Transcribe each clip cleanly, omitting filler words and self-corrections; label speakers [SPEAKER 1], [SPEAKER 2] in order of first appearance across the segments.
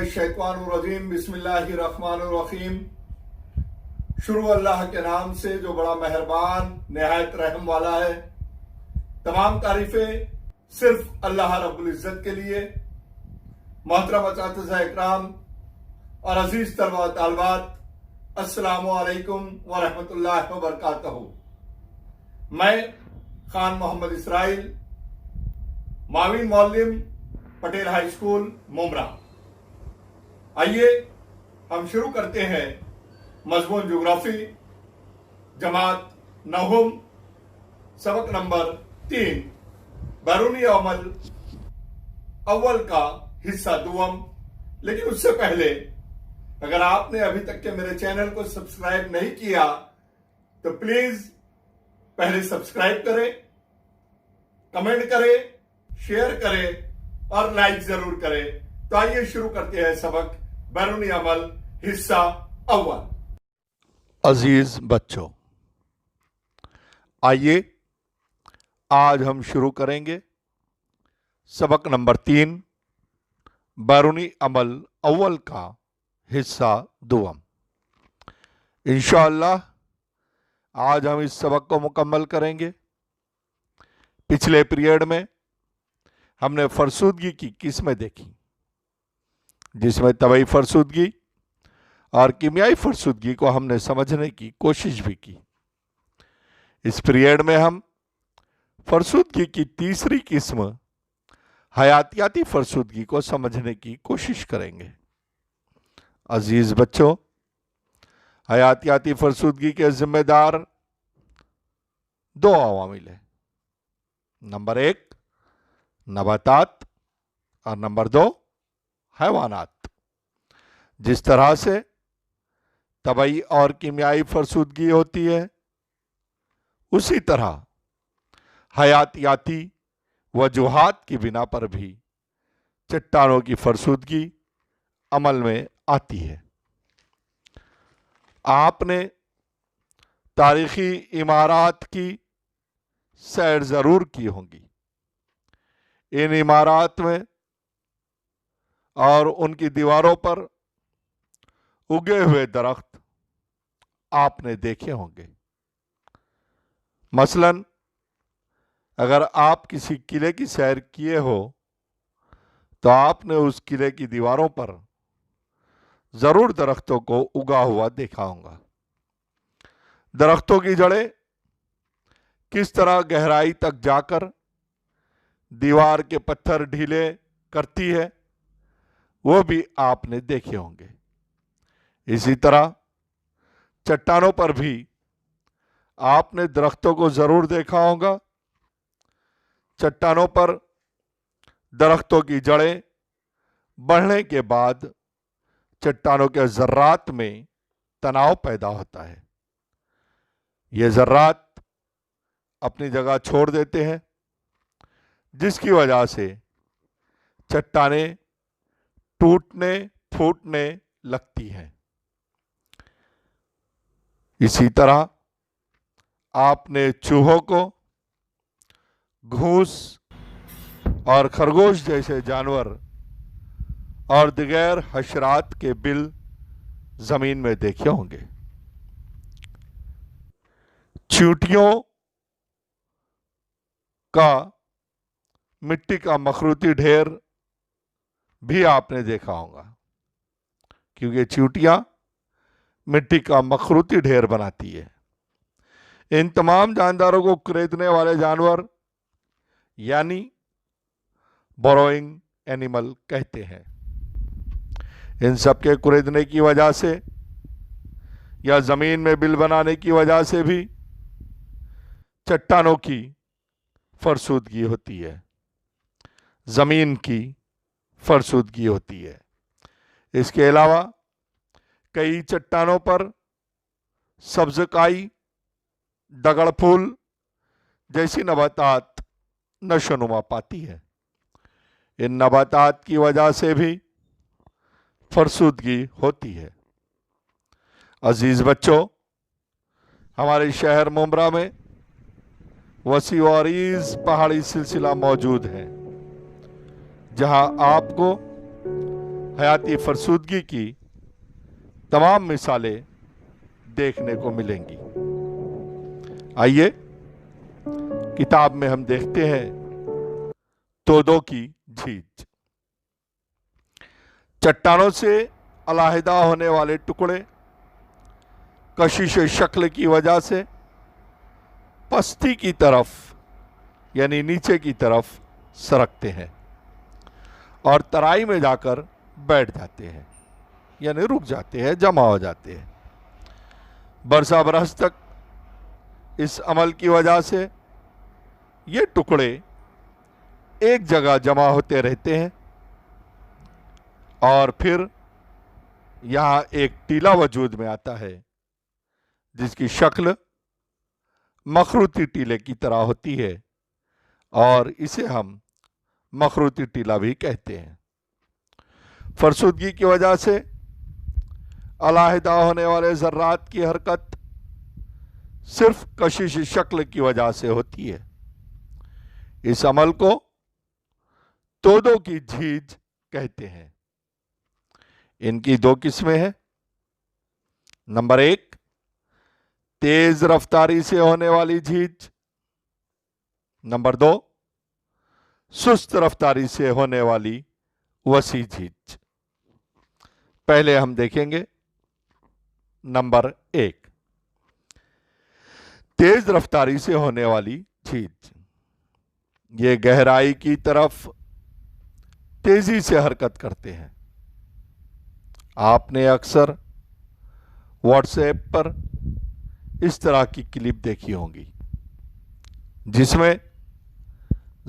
[SPEAKER 1] मिनश्शैतानिर्रजीम बिस्मिल्लाहिर्रहमानिर्रहीम। शुरू अल्लाह के नाम से जो बड़ा मेहरबान निहायत रहम वाला है। तमाम तारीफें सिर्फ अल्लाह रब्बुल इज्जत के लिए। मोहतरम असातिज़ा इकराम और अजीज तलबा तालिबात, अस्सलामु अलैकुम व रहमतुल्लाहि व बरकातहू। मैं खान मोहम्मद इसराइल, माविन मौलिम, पटेल हाई स्कूल, मुमरा। आइए हम शुरू करते हैं मजमून ज्योग्राफी जमात नहुम, सबक नंबर 3, बैरूनी अमल अव्वल का हिस्सा दुवम। लेकिन उससे पहले अगर आपने अभी तक के मेरे चैनल को सब्सक्राइब नहीं किया तो प्लीज पहले सब्सक्राइब करें, कमेंट करें, शेयर करें और लाइक जरूर करें। तो आइए शुरू करते हैं सबक बैरूनी अमल हिस्सा अव्वल।
[SPEAKER 2] अजीज बच्चों, आइए आज हम शुरू करेंगे सबक नंबर 3, बैरूनी अमल अव्वल का हिस्सा दुवम। इंशाअल्लाह आज हम इस सबक को मुकम्मल करेंगे। पिछले पीरियड में हमने फरसूदगी की किस्में देखी, जिसमें तबई फरसूदगी और कीमियाई फरसूदगी को हमने समझने की कोशिश भी की। इस पीरियड में हम फरसूदगी की तीसरी किस्म हयातियाती फरसूदगी को समझने की कोशिश करेंगे। अजीज बच्चों, हयातियाती फरसूदगी के जिम्मेदार 2 अवामिल हैं। नंबर 1 नबातात और नंबर 2 हैवानात। जिस तरह से तबई और कीमियाई फरसूदगी होती है, उसी तरह हयातियाती वजूहात की बिना पर भी चट्टानों की फरसूदगी अमल में आती है। आपने तारीखी इमारत की सैर जरूर की होंगी। इन इमारत में और उनकी दीवारों पर उगे हुए दरख्त आपने देखे होंगे। मसलन अगर आप किसी किले की सैर किए हो तो आपने उस किले की दीवारों पर जरूर दरख्तों को उगा हुआ देखा होगा। दरख्तों की जड़ें किस तरह गहराई तक जाकर दीवार के पत्थर ढीले करती है, वो भी आपने देखे होंगे। इसी तरह चट्टानों पर भी आपने दरख्तों को जरूर देखा होगा। चट्टानों पर दरख्तों की जड़ें बढ़ने के बाद चट्टानों के जर्रात में तनाव पैदा होता है। ये जर्रात अपनी जगह छोड़ देते हैं, जिसकी वजह से चट्टानें टूटने फूटने लगती हैं। इसी तरह आपने चूहों को, घूस और खरगोश जैसे जानवर और दिगैर हशरात के बिल जमीन में देखे होंगे। चींटियों का मिट्टी का मखरूती ढेर भी आपने देखा होगा, क्योंकि चींटियां मिट्टी का मखरूती ढेर बनाती है। इन तमाम जानदारों को कुरेदने वाले जानवर यानी बोरोइंग एनिमल कहते हैं। इन सब के कुरेदने की वजह से या जमीन में बिल बनाने की वजह से भी चट्टानों की फरसूदगी होती है, जमीन की फरसूदगी होती है। इसके अलावा कई चट्टानों पर सब्ज़काई, दगड़ फूल जैसी नबातात नशोनुमा पाती है। इन नबातात की वजह से भी फरसूदगी होती है। अजीज बच्चों, हमारे शहर मुमरा में वसी व अरीज पहाड़ी सिलसिला मौजूद है, जहां आपको हयाती फरसूदगी की तमाम मिसालें देखने को मिलेंगी। आइए किताब में हम देखते हैं तोदों की झीज। चट्टानों से अलहदा होने वाले टुकड़े कशिश शक्ल की वजह से पस्ती की तरफ यानी नीचे की तरफ सरकते हैं और तराई में जाकर बैठ जाते हैं यानी रुक जाते हैं, जमा हो जाते हैं। बरसा बरस तक इस अमल की वजह से ये टुकड़े एक जगह जमा होते रहते हैं और फिर यहां एक टीला वजूद में आता है जिसकी शक्ल मखरूती टीले की तरह होती है और इसे हम मखरूती टीला भी कहते हैं। फरसूदगी की वजह से अलहदा होने वाले जर्रात की हरकत सिर्फ कशिश शक्ल की वजह से होती है। इस अमल को तोदों की झीज कहते हैं। इनकी दो किस्में हैं। नंबर 1, तेज रफ्तारी से होने वाली झीज। नंबर 2, सुस्त रफ्तारी से होने वाली वसी झीज। पहले हम देखेंगे नंबर 1, तेज रफ्तारी से होने वाली झीज। ये गहराई की तरफ तेजी से हरकत करते हैं। आपने अक्सर व्हाट्सएप पर इस तरह की क्लिप देखी होंगी जिसमें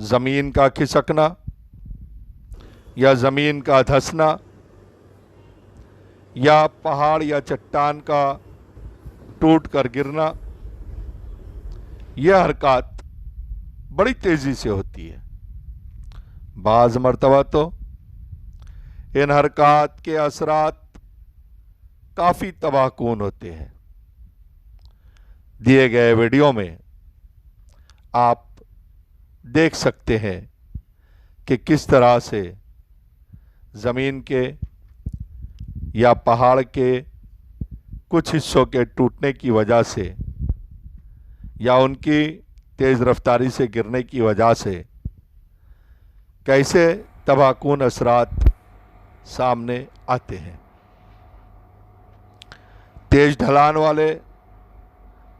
[SPEAKER 2] जमीन का खिसकना या जमीन का धंसना या पहाड़ या चट्टान का टूट कर गिरना, यह हरकत बड़ी तेजी से होती है। बाज मर्तबा तो इन हरकत के असरात काफी तबाहकुन होते हैं। दिए गए वीडियो में आप देख सकते हैं कि किस तरह से जमीन के या पहाड़ के कुछ हिस्सों के टूटने की वजह से या उनकी तेज रफ्तारी से गिरने की वजह से कैसे तबाहकुन असरात सामने आते हैं। तेज ढलान वाले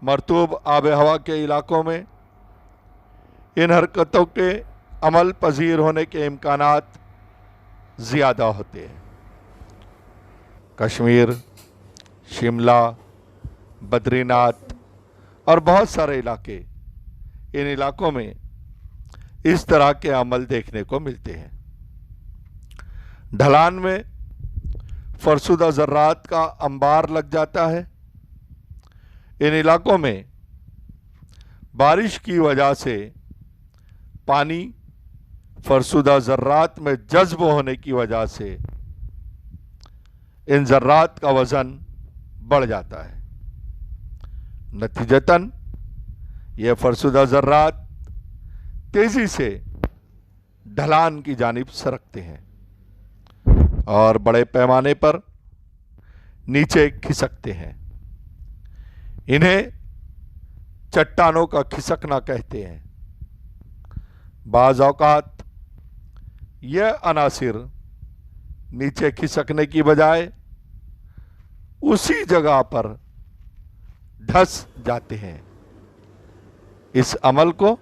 [SPEAKER 2] मरतूब आब हवा के इलाकों में इन हरकतों के अमल पजीर होने के इम्कानात ज़्यादा होते हैं। कश्मीर, शिमला, बद्रीनाथ और बहुत सारे इलाके, इन इलाकों में इस तरह के अमल देखने को मिलते हैं। ढलान में फरसुदा ज़र्रात का अंबार लग जाता है। इन इलाकों में बारिश की वजह से पानी फरसुदा ज़र्रात में जज्ब होने की वजह से इन ज़र्रात का वज़न बढ़ जाता है। नतीजतन यह फरसुदा ज़र्रात तेज़ी से ढलान की जानिब सरकते हैं और बड़े पैमाने पर नीचे खिसकते हैं। इन्हें चट्टानों का खिसकना कहते हैं। बाज़ औक़ात यह अनासिर नीचे खिसकने की बजाय उसी जगह पर धंस जाते हैं। इस अमल को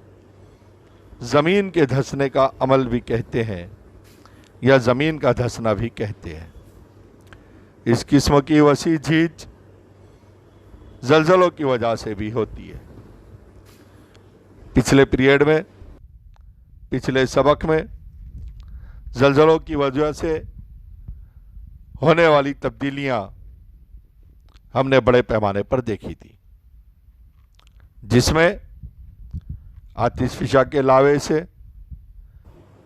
[SPEAKER 2] ज़मीन के धंसने का अमल भी कहते हैं या ज़मीन का धंसना भी कहते हैं। इस किस्म की वसी झीज ज़लज़लों की वजह से भी होती है। पिछले पीरियड में, पिछले सबक में ज़लज़लों की वजह से होने वाली तब्दीलियां हमने बड़े पैमाने पर देखी थी, जिसमें आतिशफिशा के लावे से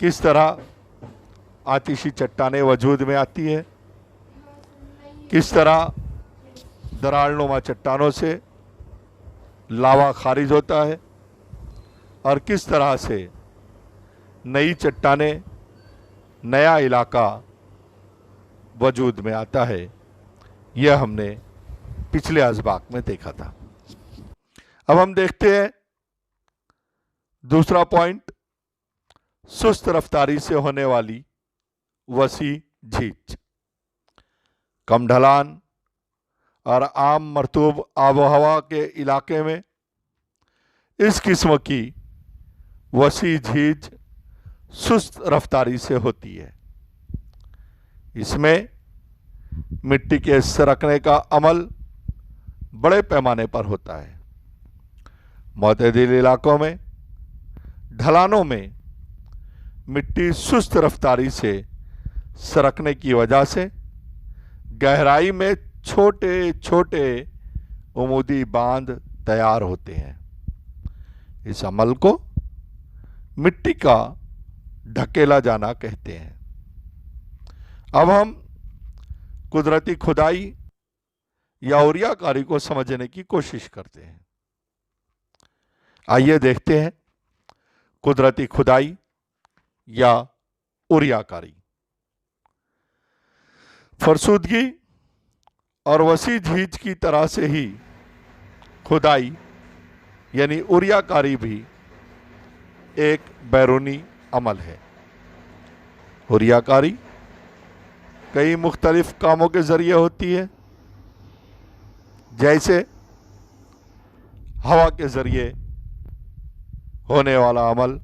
[SPEAKER 2] किस तरह आतिशी चट्टानें वजूद में आती है, किस तरह दरारनुमा चट्टानों से लावा खारिज होता है और किस तरह से नई चट्टानें, नया इलाका वजूद में आता है। यह हमने पिछले असबाक में देखा था। अब हम देखते हैं दूसरा पॉइंट, सुस्त रफ्तारी से होने वाली वसी झीज। कम ढलान और आम मरतूब आबोहवा के इलाके में इस किस्म की वसी झीज सुस्त रफ्तारी से होती है। इसमें मिट्टी के सरकने का अमल बड़े पैमाने पर होता है। मुतदिल इलाकों में, ढलानों में मिट्टी सुस्त रफ्तारी से सरकने की वजह से गहराई में छोटे छोटे उमूदी बांध तैयार होते हैं। इस अमल को मिट्टी का ढकेला जाना कहते हैं। अब हम कुदरती खुदाई या उरियाकारी को समझने की कोशिश करते हैं। आइए देखते हैं कुदरती खुदाई या उरियाकारी। फरसूदगी और वसी झीज की तरह से ही खुदाई यानी उरियाकारी भी एक बैरूनी अमल है। उरियाकारी कई मुख्तलिफ कामों के जरिए होती है, जैसे हवा के जरिए होने वाला अमल,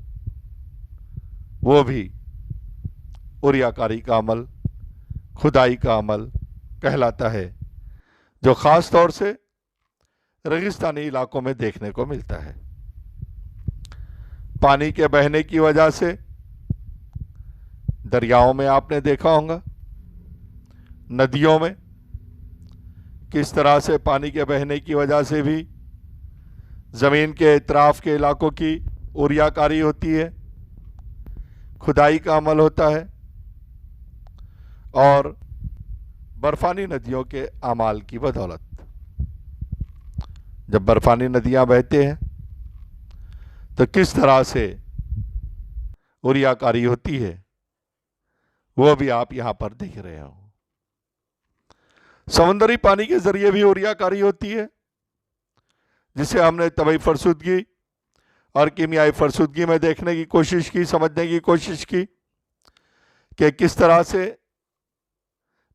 [SPEAKER 2] वो भी उरियाकारी का अमल, खुदाई का अमल कहलाता है, जो ख़ास तौर से रेगिस्तानी इलाकों में देखने को मिलता है। पानी के बहने की वजह से दरियाओं में आपने देखा होगा, नदियों में किस तरह से पानी के बहने की वजह से भी ज़मीन के इतराफ़ के इलाकों की उरियाकारी होती है, खुदाई का अमल होता है। और बर्फानी नदियों के अमाल की बदौलत जब बर्फानी नदियां बहते हैं तो किस तरह से उरियाकारी होती है, वो भी आप यहां पर देख रहे हो। समुद्री पानी के जरिए भी उरियाकारी होती है, जिसे हमने तबई फरसूदगी और कीमियाई फरसूदगी में देखने की कोशिश की, समझने की कोशिश की कि किस तरह से।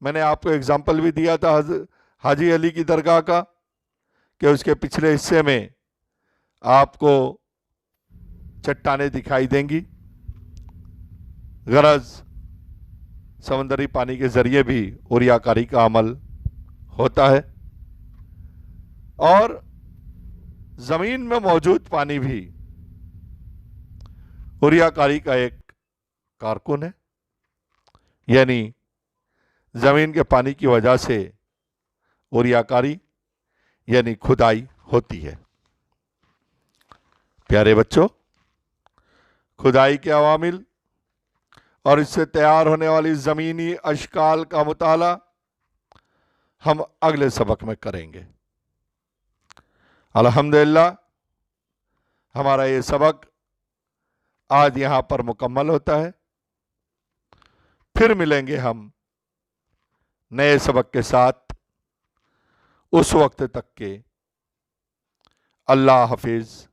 [SPEAKER 2] मैंने आपको एग्जाम्पल भी दिया था हाजी अली की दरगाह का, कि उसके पिछले हिस्से में आपको चट्टानें दिखाई देंगी। गरज समुद्री पानी के जरिए भी उरियाकारी का अमल होता है, और जमीन में मौजूद पानी भी उरियाकारी का एक कारकुन है। यानी जमीन के पानी की वजह से उरियाकारी यानी खुदाई होती है। प्यारे बच्चों, खुदाई के अवामिल और इससे तैयार होने वाली ज़मीनी अशकाल का मुताला हम अगले सबक में करेंगे। अल्हम्दुलिल्लाह हमारा ये सबक आज यहाँ पर मुकम्मल होता है। फिर मिलेंगे हम नए सबक के साथ। उस वक्त तक के अल्लाह हाफिज़।